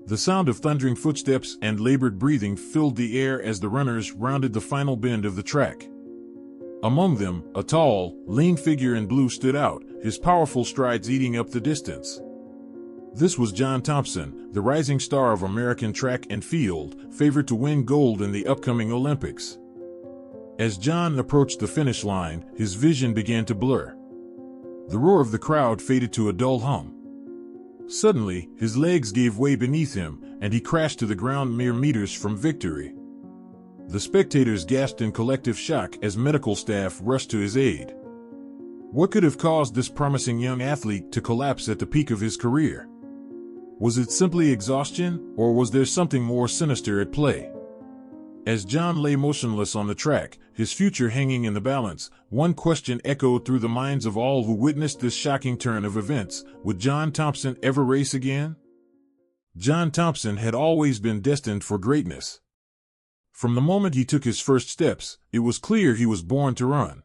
The sound of thundering footsteps and labored breathing filled the air as the runners rounded the final bend of the track. Among them, a tall, lean figure in blue stood out, his powerful strides eating up the distance. This was John Thompson, the rising star of American track and field, favored to win gold in the upcoming Olympics. As John approached the finish line, his vision began to blur. The roar of the crowd faded to a dull hum. Suddenly, his legs gave way beneath him, and he crashed to the ground mere meters from victory. The spectators gasped in collective shock as medical staff rushed to his aid. What could have caused this promising young athlete to collapse at the peak of his career? Was it simply exhaustion, or was there something more sinister at play? As John lay motionless on the track, his future hanging in the balance, one question echoed through the minds of all who witnessed this shocking turn of events: would John Thompson ever race again? John Thompson had always been destined for greatness. From the moment he took his first steps, it was clear he was born to run.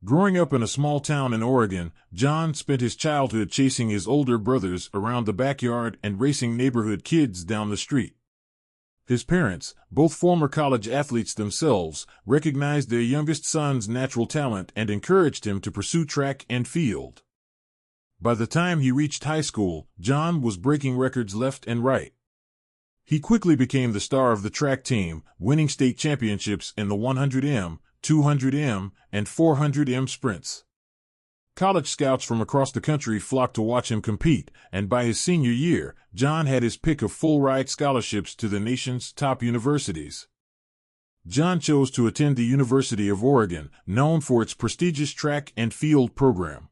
Growing up in a small town in Oregon, John spent his childhood chasing his older brothers around the backyard and racing neighborhood kids down the street. His parents, both former college athletes themselves, recognized their youngest son's natural talent and encouraged him to pursue track and field. By the time he reached high school, John was breaking records left and right. He quickly became the star of the track team, winning state championships in the 100m, 200m, and 400m sprints. College scouts from across the country flocked to watch him compete, and by his senior year, John had his pick of full-ride scholarships to the nation's top universities. John chose to attend the University of Oregon, known for its prestigious track and field program.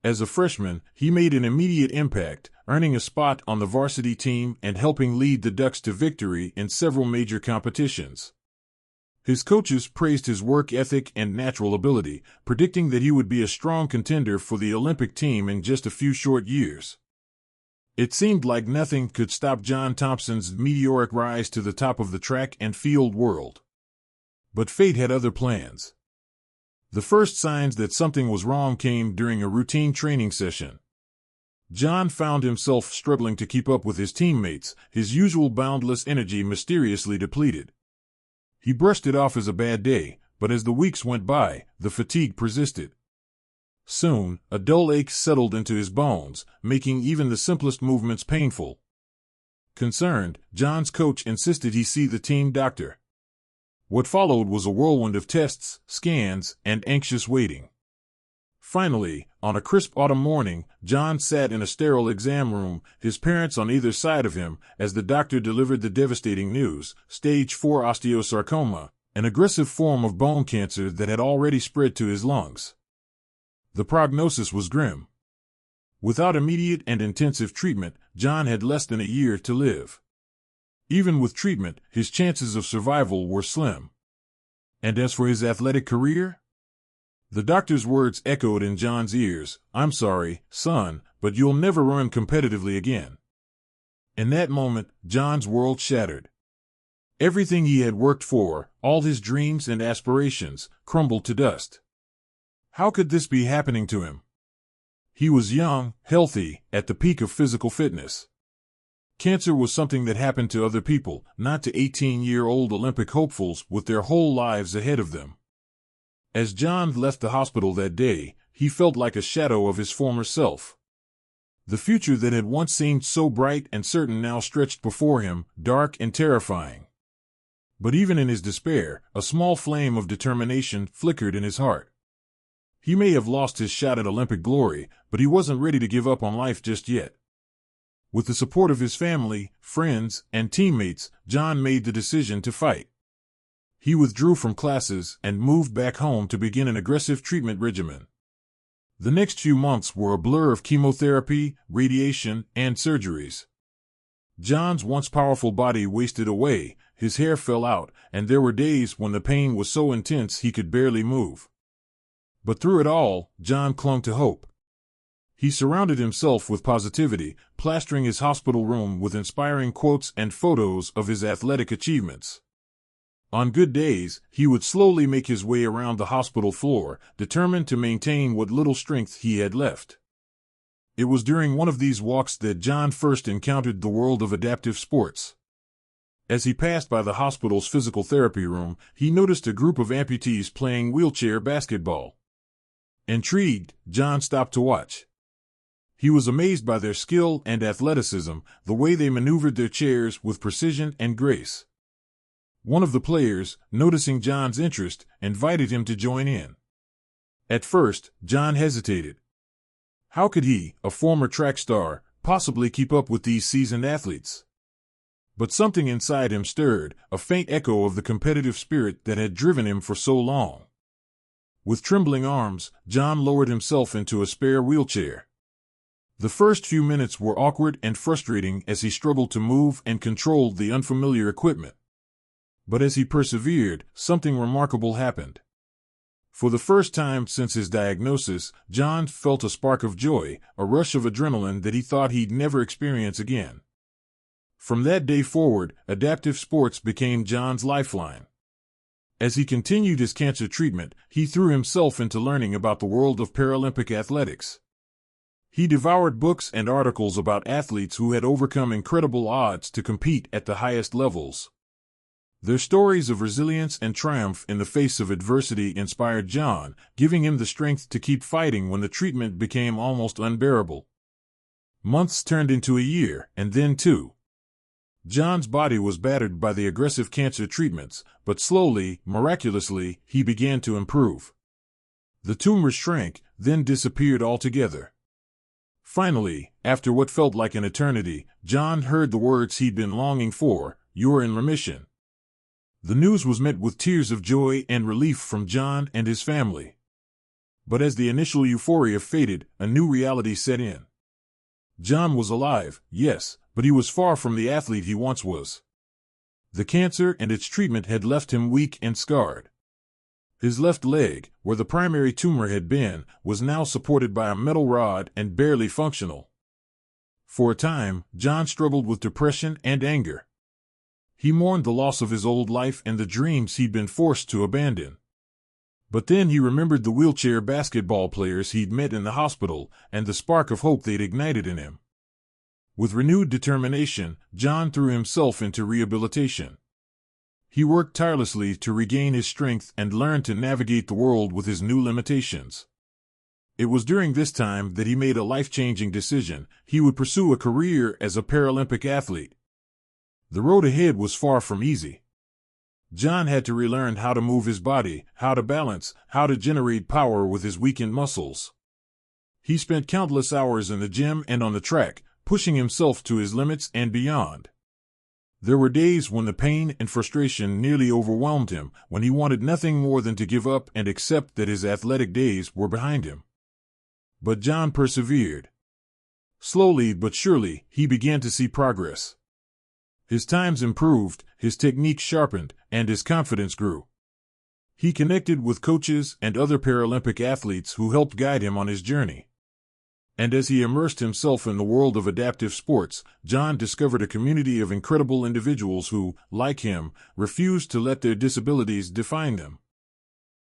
As a freshman, he made an immediate impact, earning a spot on the varsity team and helping lead the Ducks to victory in several major competitions. His coaches praised his work ethic and natural ability, predicting that he would be a strong contender for the Olympic team in just a few short years. It seemed like nothing could stop John Thompson's meteoric rise to the top of the track and field world. But fate had other plans. The first signs that something was wrong came during a routine training session. John found himself struggling to keep up with his teammates, his usual boundless energy mysteriously depleted. He brushed it off as a bad day, but as the weeks went by, the fatigue persisted. Soon, a dull ache settled into his bones, making even the simplest movements painful. Concerned, John's coach insisted he see the team doctor. What followed was a whirlwind of tests, scans, and anxious waiting. Finally, on a crisp autumn morning, John sat in a sterile exam room, his parents on either side of him, as the doctor delivered the devastating news: stage 4 osteosarcoma, an aggressive form of bone cancer that had already spread to his lungs. The prognosis was grim. Without immediate and intensive treatment, John had less than a year to live. Even with treatment, his chances of survival were slim. And as for his athletic career? The doctor's words echoed in John's ears: "I'm sorry, son, but you'll never run competitively again." In that moment, John's world shattered. Everything he had worked for, all his dreams and aspirations, crumbled to dust. How could this be happening to him? He was young, healthy, at the peak of physical fitness. Cancer was something that happened to other people, not to 18-year-old Olympic hopefuls with their whole lives ahead of them. As John left the hospital that day, he felt like a shadow of his former self. The future that had once seemed so bright and certain now stretched before him, dark and terrifying. But even in his despair, a small flame of determination flickered in his heart. He may have lost his shot at Olympic glory, but he wasn't ready to give up on life just yet. With the support of his family, friends, and teammates, John made the decision to fight. He withdrew from classes and moved back home to begin an aggressive treatment regimen. The next few months were a blur of chemotherapy, radiation, and surgeries. John's once powerful body wasted away, his hair fell out, and there were days when the pain was so intense he could barely move. But through it all, John clung to hope. He surrounded himself with positivity, plastering his hospital room with inspiring quotes and photos of his athletic achievements. On good days, he would slowly make his way around the hospital floor, determined to maintain what little strength he had left. It was during one of these walks that John first encountered the world of adaptive sports. As he passed by the hospital's physical therapy room, he noticed a group of amputees playing wheelchair basketball. Intrigued, John stopped to watch. He was amazed by their skill and athleticism, the way they maneuvered their chairs with precision and grace. One of the players, noticing John's interest, invited him to join in. At first, John hesitated. How could he, a former track star, possibly keep up with these seasoned athletes? But something inside him stirred, a faint echo of the competitive spirit that had driven him for so long. With trembling arms, John lowered himself into a spare wheelchair. The first few minutes were awkward and frustrating as he struggled to move and control the unfamiliar equipment. But as he persevered, something remarkable happened. For the first time since his diagnosis, John felt a spark of joy, a rush of adrenaline that he thought he'd never experience again. From that day forward, adaptive sports became John's lifeline. As he continued his cancer treatment, he threw himself into learning about the world of Paralympic athletics. He devoured books and articles about athletes who had overcome incredible odds to compete at the highest levels. Their stories of resilience and triumph in the face of adversity inspired John, giving him the strength to keep fighting when the treatment became almost unbearable. Months turned into a year, and then 2. John's body was battered by the aggressive cancer treatments, but slowly, miraculously, he began to improve. The tumor shrank, then disappeared altogether. Finally, after what felt like an eternity, John heard the words he'd been longing for, "You're in remission." The news was met with tears of joy and relief from John and his family. But as the initial euphoria faded, a new reality set in. John was alive, yes, but he was far from the athlete he once was. The cancer and its treatment had left him weak and scarred. His left leg, where the primary tumor had been, was now supported by a metal rod and barely functional. For a time, John struggled with depression and anger. He mourned the loss of his old life and the dreams he'd been forced to abandon. But then he remembered the wheelchair basketball players he'd met in the hospital and the spark of hope they'd ignited in him. With renewed determination, John threw himself into rehabilitation. He worked tirelessly to regain his strength and learn to navigate the world with his new limitations. It was during this time that he made a life-changing decision. He would pursue a career as a Paralympic athlete. The road ahead was far from easy. John had to relearn how to move his body, how to balance, how to generate power with his weakened muscles. He spent countless hours in the gym and on the track, pushing himself to his limits and beyond. There were days when the pain and frustration nearly overwhelmed him, when he wanted nothing more than to give up and accept that his athletic days were behind him. But John persevered. Slowly but surely, he began to see progress. His times improved, his technique sharpened, and his confidence grew. He connected with coaches and other Paralympic athletes who helped guide him on his journey. And as he immersed himself in the world of adaptive sports, John discovered a community of incredible individuals who, like him, refused to let their disabilities define them.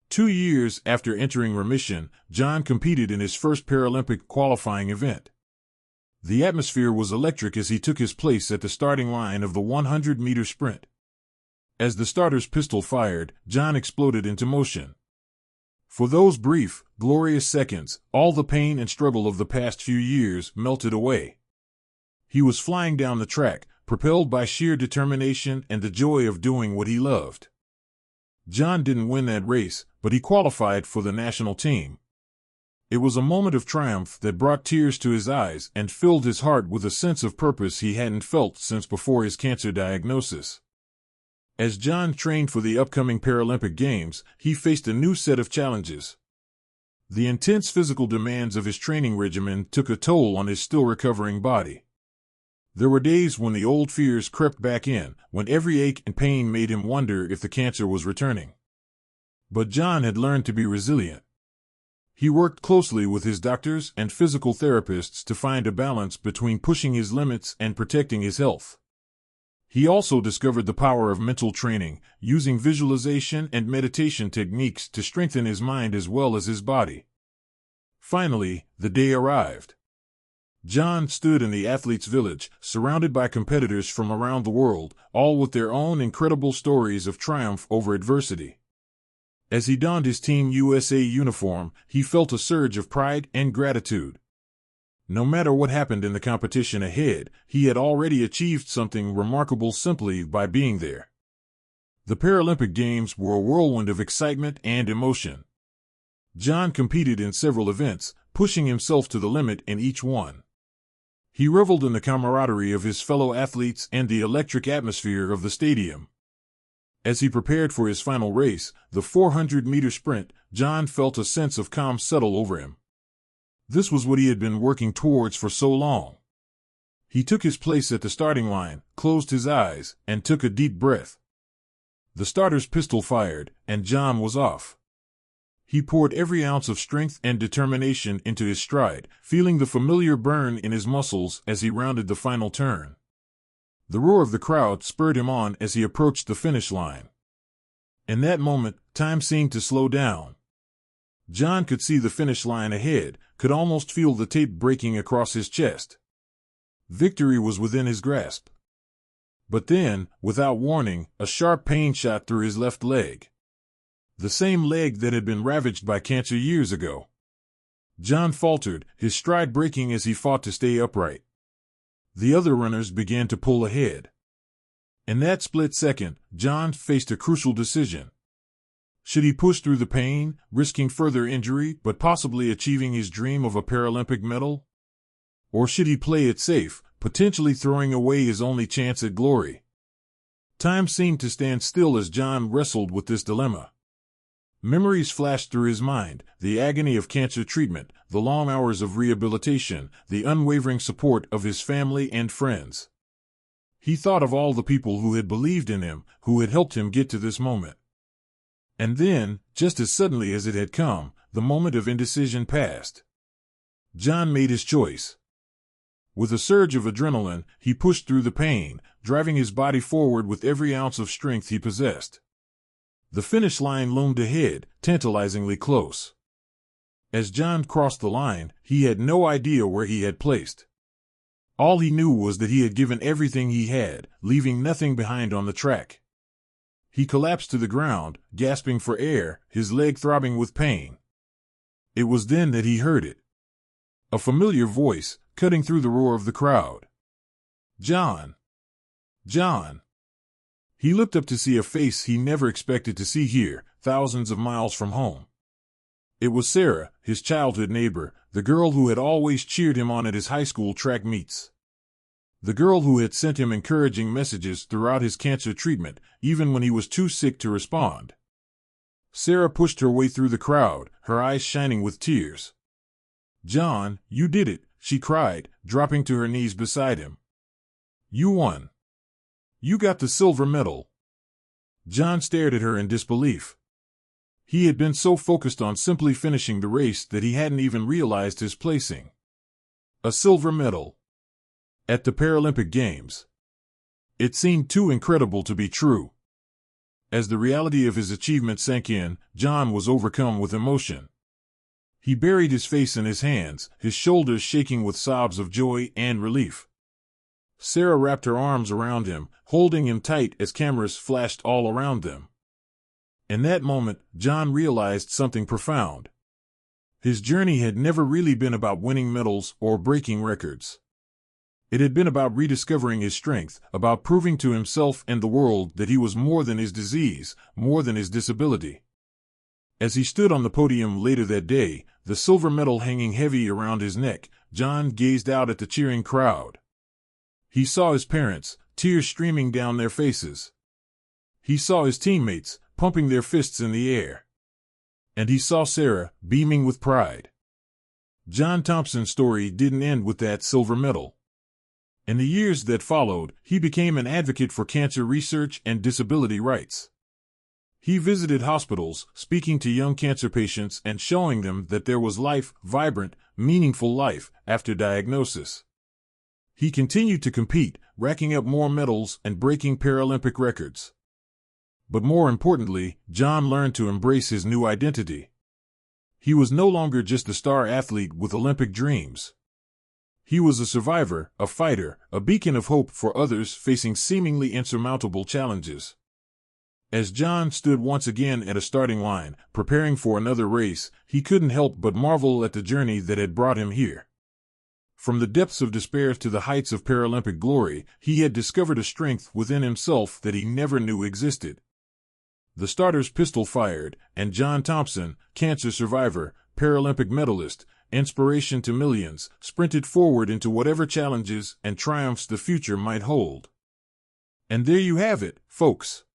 2 years after entering remission, John competed in his first Paralympic qualifying event. The atmosphere was electric as he took his place at the starting line of the 100-meter sprint. As the starter's pistol fired, John exploded into motion. For those brief, glorious seconds, all the pain and struggle of the past few years melted away. He was flying down the track, propelled by sheer determination and the joy of doing what he loved. John didn't win that race, but he qualified for the national team. It was a moment of triumph that brought tears to his eyes and filled his heart with a sense of purpose he hadn't felt since before his cancer diagnosis. As John trained for the upcoming Paralympic Games, he faced a new set of challenges. The intense physical demands of his training regimen took a toll on his still recovering body. There were days when the old fears crept back in, when every ache and pain made him wonder if the cancer was returning. But John had learned to be resilient. He worked closely with his doctors and physical therapists to find a balance between pushing his limits and protecting his health. He also discovered the power of mental training, using visualization and meditation techniques to strengthen his mind as well as his body. Finally, the day arrived. John stood in the athletes' village, surrounded by competitors from around the world, all with their own incredible stories of triumph over adversity. As he donned his Team USA uniform, he felt a surge of pride and gratitude. No matter what happened in the competition ahead, he had already achieved something remarkable simply by being there. The Paralympic Games were a whirlwind of excitement and emotion. John competed in several events, pushing himself to the limit in each one. He reveled in the camaraderie of his fellow athletes and the electric atmosphere of the stadium. As he prepared for his final race, the 400-meter sprint, John felt a sense of calm settle over him. This was what he had been working towards for so long. He took his place at the starting line, closed his eyes, and took a deep breath. The starter's pistol fired, and John was off. He poured every ounce of strength and determination into his stride, feeling the familiar burn in his muscles as he rounded the final turn. The roar of the crowd spurred him on as he approached the finish line. In that moment, time seemed to slow down. John could see the finish line ahead, could almost feel the tape breaking across his chest. Victory was within his grasp. But then, without warning, a sharp pain shot through his left leg. The same leg that had been ravaged by cancer years ago. John faltered, his stride breaking as he fought to stay upright. The other runners began to pull ahead. In that split second, John faced a crucial decision. Should he push through the pain, risking further injury but possibly achieving his dream of a Paralympic medal? Or should he play it safe, potentially throwing away his only chance at glory? Time seemed to stand still as John wrestled with this dilemma. Memories flashed through his mind, the agony of cancer treatment, the long hours of rehabilitation, the unwavering support of his family and friends. He thought of all the people who had believed in him, who had helped him get to this moment. And then, just as suddenly as it had come, the moment of indecision passed. John made his choice. With a surge of adrenaline, he pushed through the pain, driving his body forward with every ounce of strength he possessed. The finish line loomed ahead, tantalizingly close. As John crossed the line, he had no idea where he had placed. All he knew was that he had given everything he had, leaving nothing behind on the track. He collapsed to the ground, gasping for air, his leg throbbing with pain. It was then that he heard it. A familiar voice, cutting through the roar of the crowd. "John! John!" He looked up to see a face he never expected to see here, thousands of miles from home. It was Sarah, his childhood neighbor, the girl who had always cheered him on at his high school track meets. The girl who had sent him encouraging messages throughout his cancer treatment, even when he was too sick to respond. Sarah pushed her way through the crowd, her eyes shining with tears. "John, you did it," she cried, dropping to her knees beside him. "You won. You got the silver medal." John stared at her in disbelief. He had been so focused on simply finishing the race that he hadn't even realized his placing. A silver medal. At the Paralympic Games. It seemed too incredible to be true. As the reality of his achievement sank in, John was overcome with emotion. He buried his face in his hands, his shoulders shaking with sobs of joy and relief. Sarah wrapped her arms around him, holding him tight as cameras flashed all around them. In that moment, John realized something profound. His journey had never really been about winning medals or breaking records. It had been about rediscovering his strength, about proving to himself and the world that he was more than his disease, more than his disability. As he stood on the podium later that day, the silver medal hanging heavy around his neck, John gazed out at the cheering crowd. He saw his parents, tears streaming down their faces. He saw his teammates, pumping their fists in the air. And he saw Sarah, beaming with pride. John Thompson's story didn't end with that silver medal. In the years that followed, he became an advocate for cancer research and disability rights. He visited hospitals, speaking to young cancer patients and showing them that there was life, vibrant, meaningful life, after diagnosis. He continued to compete, racking up more medals and breaking Paralympic records. But more importantly, John learned to embrace his new identity. He was no longer just a star athlete with Olympic dreams. He was a survivor, a fighter, a beacon of hope for others facing seemingly insurmountable challenges. As John stood once again at a starting line, preparing for another race, he couldn't help but marvel at the journey that had brought him here. From the depths of despair to the heights of Paralympic glory, he had discovered a strength within himself that he never knew existed. The starter's pistol fired, and John Thompson, cancer survivor, Paralympic medalist, inspiration to millions, sprinted forward into whatever challenges and triumphs the future might hold. And there you have it, folks.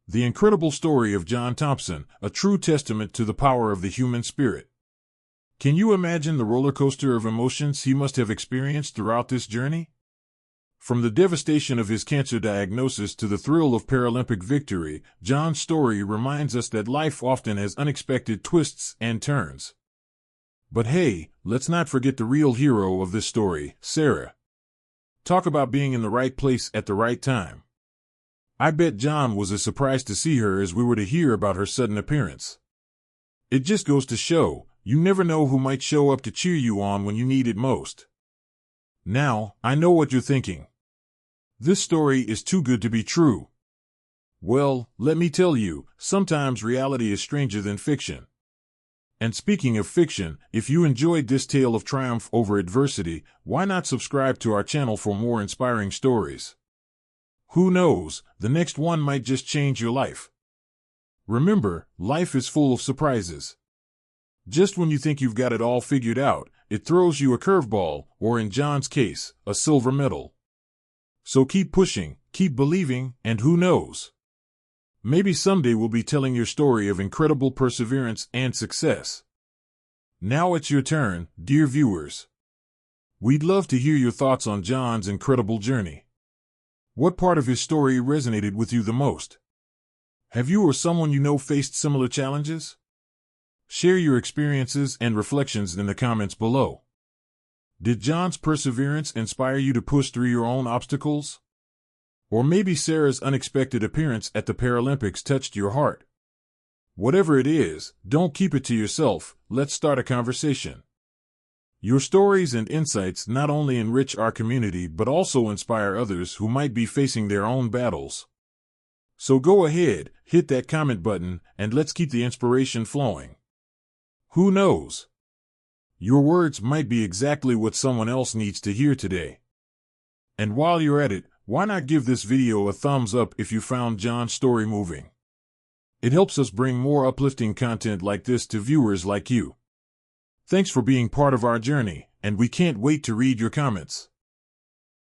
The incredible story of John Thompson, a true testament to the power of the human spirit. Can you imagine the roller coaster of emotions he must have experienced throughout this journey? From the devastation of his cancer diagnosis to the thrill of Paralympic victory, John's story reminds us that life often has unexpected twists and turns. But hey, let's not forget the real hero of this story, Sarah. Talk about being in the right place at the right time. I bet John was as surprised to see her as we were to hear about her sudden appearance. It just goes to show, you never know who might show up to cheer you on when you need it most. Now, I know what you're thinking. This story is too good to be true. Well, let me tell you, sometimes reality is stranger than fiction. And speaking of fiction, if you enjoyed this tale of triumph over adversity, why not subscribe to our channel for more inspiring stories? Who knows, the next one might just change your life. Remember, life is full of surprises. Just when you think you've got it all figured out, it throws you a curveball, or in John's case, a silver medal. So keep pushing, keep believing, and who knows? Maybe someday we'll be telling your story of incredible perseverance and success. Now it's your turn, dear viewers. We'd love to hear your thoughts on John's incredible journey. What part of his story resonated with you the most? Have you or someone you know faced similar challenges? Share your experiences and reflections in the comments below. Did John's perseverance inspire you to push through your own obstacles? Or maybe Sarah's unexpected appearance at the Paralympics touched your heart. Whatever it is, don't keep it to yourself, let's start a conversation. Your stories and insights not only enrich our community but also inspire others who might be facing their own battles. So go ahead, hit that comment button, and let's keep the inspiration flowing. Who knows? Your words might be exactly what someone else needs to hear today. And while you're at it, why not give this video a thumbs up if you found John's story moving? It helps us bring more uplifting content like this to viewers like you. Thanks for being part of our journey, and we can't wait to read your comments.